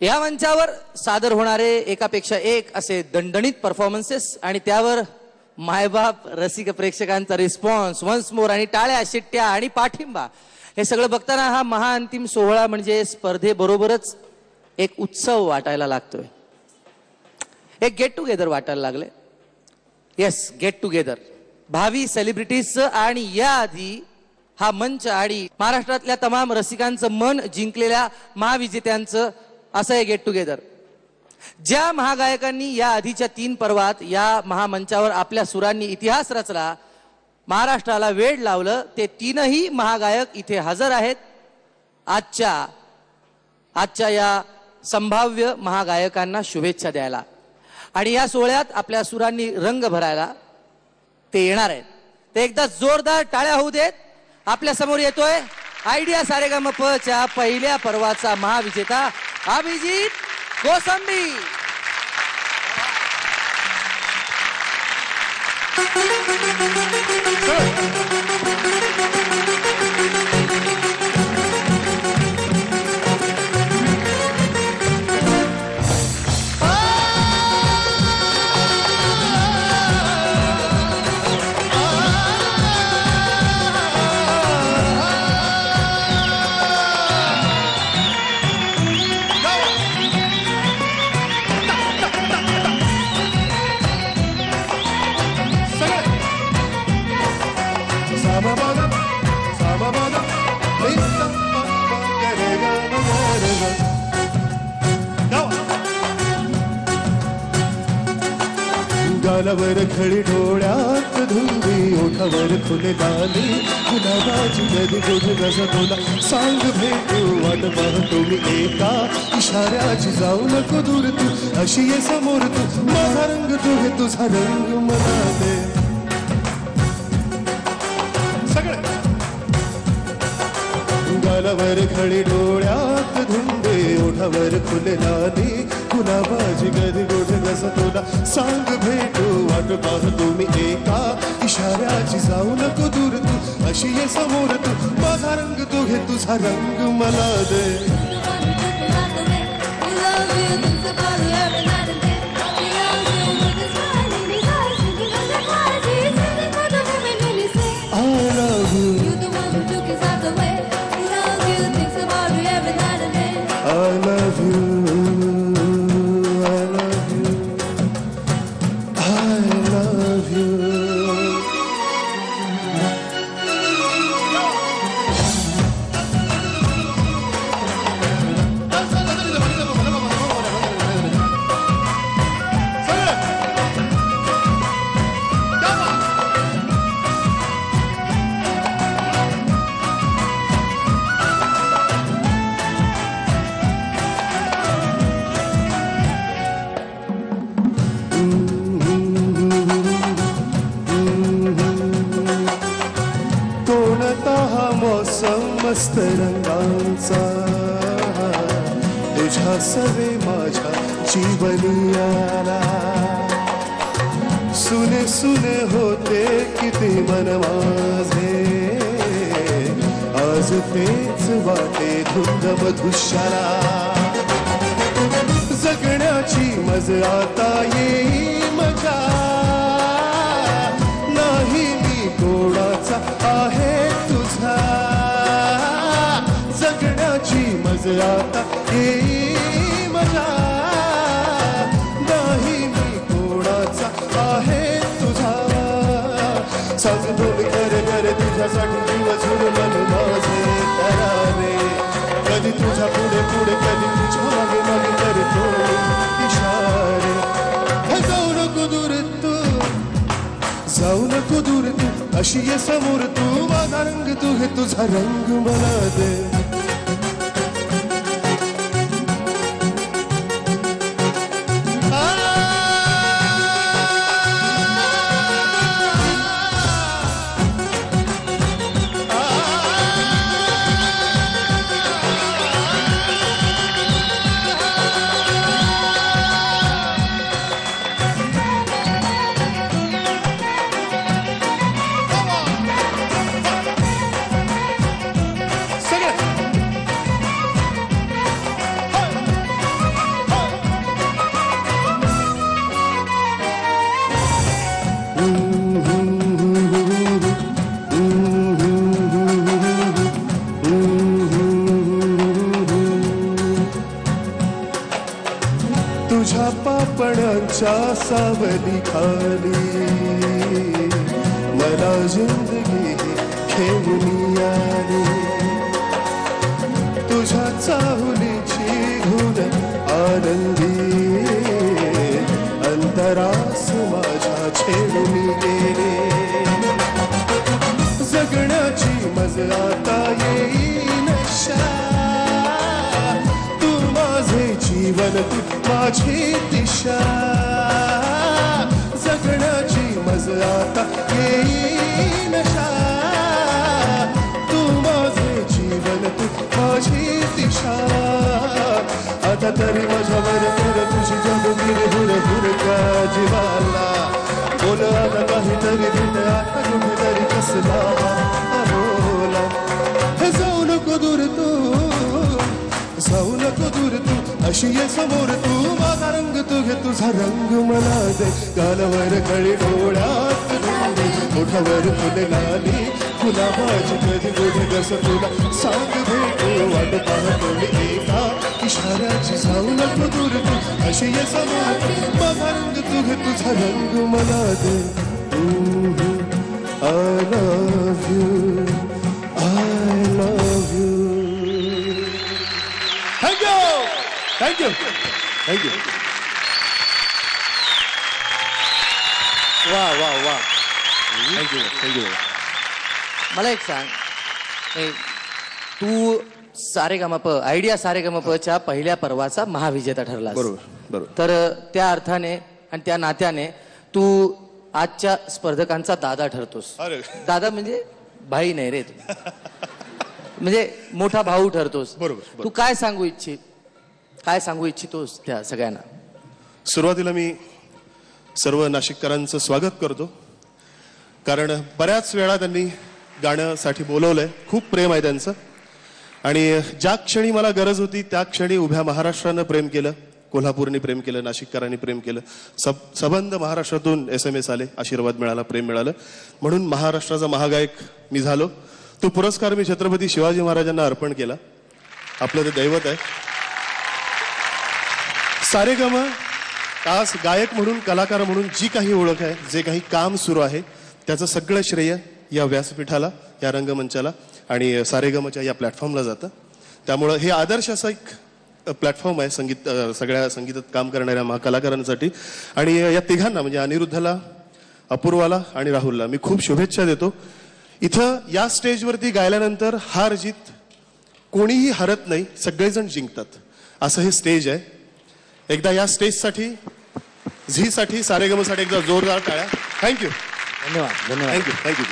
या मंचावर सादर होणारे एकापेक्षा एक असे दणदणीत परफॉर्मन्सेस आणि त्यावर मायबाप रसिक प्रेक्षकांचा रिस्पॉन्स वन्स मोर आणि टाळ्या शिट्ट्या आणि पाठिंबा हे सगळं बघताना हा महाअंतिम सोहळा म्हणजे स्पर्धेबरोबरच एक उत्सव वाटायला लागतोय. एक गेट टुगेदर वाटायला लागले. येस, गेट टुगेदर भावी सेलिब्रिटीजचं आणि याआधी हा मंच आणि महाराष्ट्रातल्या तमाम रसिकांचं मन जिंकलेल्या महाविजेत्यांचं असं आहे गेट टुगेदर. ज्या महागायकांनी या आधीच्या 3 पर्वात या महामंचावर आपल्या सुरांनी इतिहास रचला, महाराष्ट्राला वेड लावलं, ते 3ही महागायक इथे हजर आहेत आजच्या या संभाव्य महागायकांना शुभेच्छा द्यायला आणि या सोहळ्यात आपल्या सुरांनी रंग भरायला ते येणार आहेत. ते एकदा जोरदार टाळ्या होऊ देत. आपल्या समोर येतोय आयडिया सारेगमपच्या पहिल्या पर्वाचा महाविजेता अभिजीत कोसंबी. गालावर खडी डोळ्यात धुंदी ओठावर खुले दाली गुलाबाची गदी गोध कसा तुला सांग भेटू वाट पाहतो मी एका इशाऱ्याची जाऊ नको दूर तू अशी ये समोर तू माझा रंग तू हे तुझा रंग मला दे सगळे गालावर खडी डोळ्यात धुंदे ओठावर खुले दाली गुलाबाची गदी गोठ कसा तुला सांग भेटू वाट पाहतो मी एका इशाऱ्याची जाऊ नको दूर तू अशी ये समोर तू माझा रंग तू घे तुझा रंग मला दे. मस्त रंगांचा तुझ्या सवे माझ्या जीवनियाला सुने सुने होते किती मन माझे आज तेच वाटे धुंद मधुशाला जगण्याची मजा आता येई मजा नाही मी कोणाचा आहे तुझा मजा आता येई मजा नाही मी कोणाचा आहे तुझा सांगतो मी खरे खरे तुझ्यासाठी जीव झुरमन माझे करारे कधी तुझ्या पुढे पुढे कधी तुझ्या मागे मागे करतो इशारे जाऊ नको दूर तू जाऊ नको दूर तू अशी ये समोर तू माझा रंग तू घे तुझा रंग मला दे. सूर्याच्या सावली खाली मला जिंदगी खेळून आली तुझ्या चाहुलीची धून आनंदी अंतरास माझ्या छेडून गेले जगण्याची मजा आता येईन तू माझे जीवन तू माझी दिशा जगण्याची मजा आता येईन तू माझे जीवन तू माझी दिशा आता तरी माझ्यावर फिर तुझी जगगिरी हुर हुर का जीवाला बोल आता काहीतरी भेट आता कुठेतरी कसला बोला जाऊ नको दूर तू अशी ये समोर तू माझा रंग तू घे तुझा रंग मला दे गालावर कळी डोळ्यात दे ओठावर फुले लाली गुलाबाची कधी गोधी कस तुला सांग भेटू वाट पाहतो मी एका इशाऱ्याची जाऊ नको दूर तू अशी ये समोर माझा रंग तू घे तुझा रंग मला दे I love you Thank you. वा वा वा Thank you. मला एक सांग तू सारेगमप आयडिया सारेगमपच्या पहिल्या पर्वाचा महाविजेता ठरला बरोबर. तर त्या अर्थाने आणि त्या नात्याने तू आजच्या स्पर्धकांचा दादा ठरतोस. अरे. दादा म्हणजे भाई नाही रे तू म्हणजे मोठा भाऊ ठरतोस. बरोबर. तू काय सांगू इच्छितोस त्या सगळ्यांना? सुरुवातीला मी सर्व नाशिककरांचं स्वागत करतो कारण बऱ्याच वेळा त्यांनी गाण्यासाठी बोलवलंय खूप प्रेम आहे त्यांचं आणि ज्या क्षणी मला गरज होती त्या क्षणी उभ्या महाराष्ट्रानं प्रेम केलं कोल्हापूरनी प्रेम केलं नाशिककरांनी प्रेम केलं सबंध महाराष्ट्रातून SMS आले आशीर्वाद मिळाला प्रेम मिळालं म्हणून महाराष्ट्राचा महागायक मी झालो. तो पुरस्कार मी छत्रपती शिवाजी महाराजांना अर्पण केला. आपलं ते दैवत आहे. सारेगम आज गायक म्हणून कलाकार म्हणून जी काही ओळख आहे जे काही काम सुरू आहे त्याचं सगळं श्रेय या व्यासपीठाला या रंगमंचाला आणि सारेगमच्या या प्लॅटफॉर्मला जातं. त्यामुळं हे आदर्श असं एक प्लॅटफॉर्म आहे सगळ्या संगीतात काम करणाऱ्या महाकलाकारांसाठी आणि या तिघांना म्हणजे अनिरुद्धला अपूर्वाला आणि राहुलला मी खूप शुभेच्छा देतो. इथं या स्टेजवरती गायल्यानंतर हार जीत कोणीही हरत नाही सगळेजण जिंकतात असं हे स्टेज आहे. एकदा या स्टेजसाठी झीसाठी सारेगमसाठी एकदा जोरदार टाळ्या. थँक्यू. धन्यवाद. थँक्यू.